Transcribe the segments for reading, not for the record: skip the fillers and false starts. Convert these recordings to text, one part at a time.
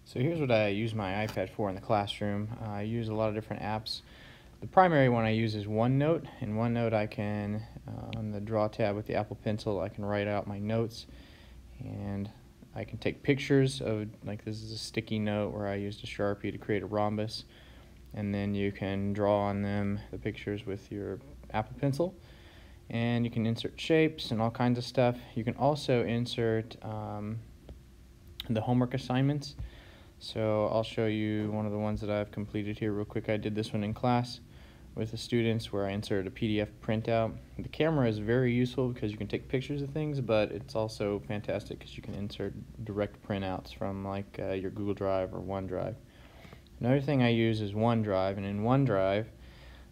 So here's what I use my iPad for in the classroom. I use a lot of different apps. The primary one I use is OneNote. In OneNote I can, on the Draw tab with the Apple Pencil, I can write out my notes, and I can take pictures of, like this is a sticky note where I used a Sharpie to create a rhombus, and then you can draw on them the pictures with your Apple Pencil, and you can insert shapes and all kinds of stuff. You can also insert the homework assignments. So I'll show you one of the ones that I've completed here real quick. I did this one in class with the students where I inserted a PDF printout. The camera is very useful because you can take pictures of things, but it's also fantastic because you can insert direct printouts from like your Google Drive or OneDrive. Another thing I use is OneDrive, and in OneDrive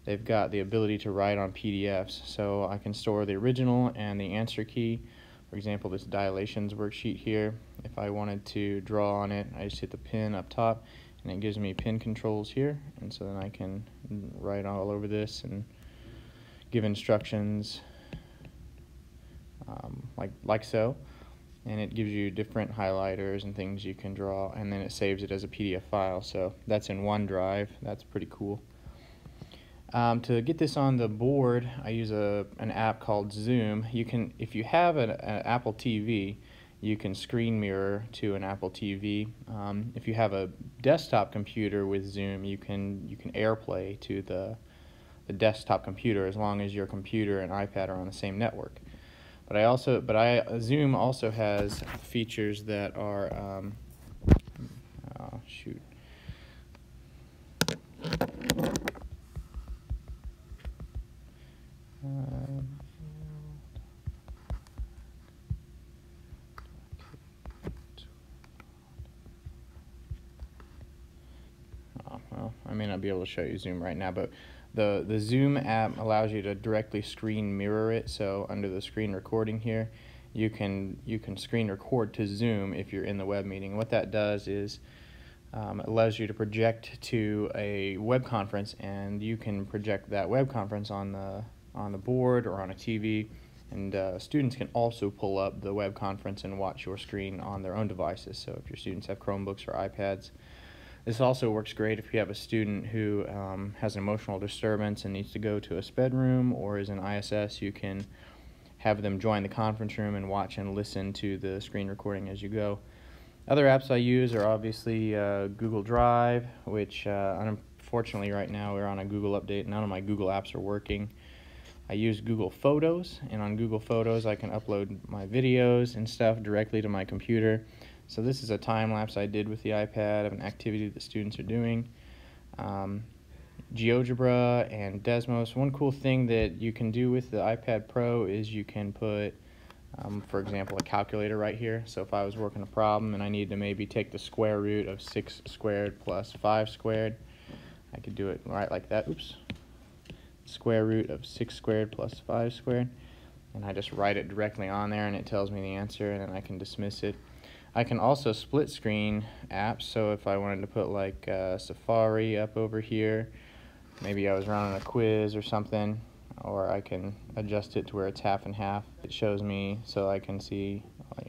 they've got the ability to write on PDFs, so I can store the original and the answer key. For example, this dilations worksheet here, if I wanted to draw on it, I just hit the pen up top and it gives me pen controls here, and so then I can write all over this and give instructions like so, and it gives you different highlighters and things you can draw, and then it saves it as a PDF file. So that's in OneDrive. That's pretty cool. To get this on the board, I use an app called Zoom. You can, if you have an Apple TV, you can screen mirror to an Apple TV. If you have a desktop computer with Zoom, you can AirPlay to the desktop computer as long as your computer and iPad are on the same network. Zoom also has features that are well, I may not be able to show you Zoom right now, but the Zoom app allows you to directly screen mirror it. So under the screen recording here, you can screen record to Zoom if you're in the web meeting. What that does is it allows you to project to a web conference, and you can project that web conference on the board or on a TV, and students can also pull up the web conference and watch your screen on their own devices. So if your students have Chromebooks or iPads. This also works great if you have a student who has an emotional disturbance and needs to go to a SPED room or is in ISS. You can have them join the conference room and watch and listen to the screen recording as you go. Other apps I use are obviously Google Drive, which unfortunately right now we're on a Google update. None of my Google apps are working. I use Google Photos, and on Google Photos I can upload my videos and stuff directly to my computer. So this is a time lapse I did with the iPad of an activity the students are doing. GeoGebra and Desmos. One cool thing that you can do with the iPad Pro is you can put, for example, a calculator right here. So if I was working a problem and I needed to maybe take the square root of 6 squared plus 5 squared, I could do it right like that. Oops. Square root of 6 squared plus 5 squared. And I just write it directly on there and it tells me the answer, and then I can dismiss it. I can also split screen apps, so if I wanted to put like Safari up over here, maybe I was running a quiz or something, or I can adjust it to where it's half and half. It shows me so I can see,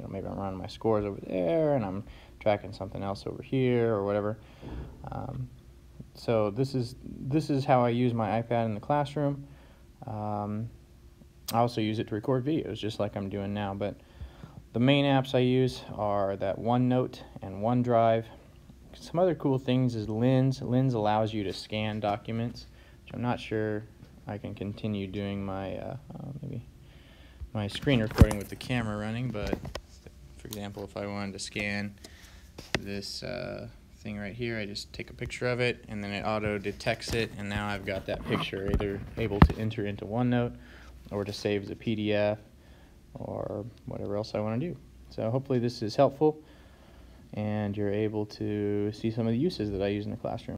maybe I'm running my scores over there and I'm tracking something else over here or whatever. So this is how I use my iPad in the classroom. I also use it to record videos just like I'm doing now, but the main apps I use are that OneNote and OneDrive. Some other cool things is Lens. Lens allows you to scan documents, which I'm not sure I can continue doing my maybe my screen recording with the camera running, but for example, if I wanted to scan this thing right here, I just take a picture of it and then it auto detects it, and now I've got that picture either able to enter into OneNote or to save as a PDF or whatever else I want to do. So hopefully this is helpful and you're able to see some of the uses that I use in the classroom.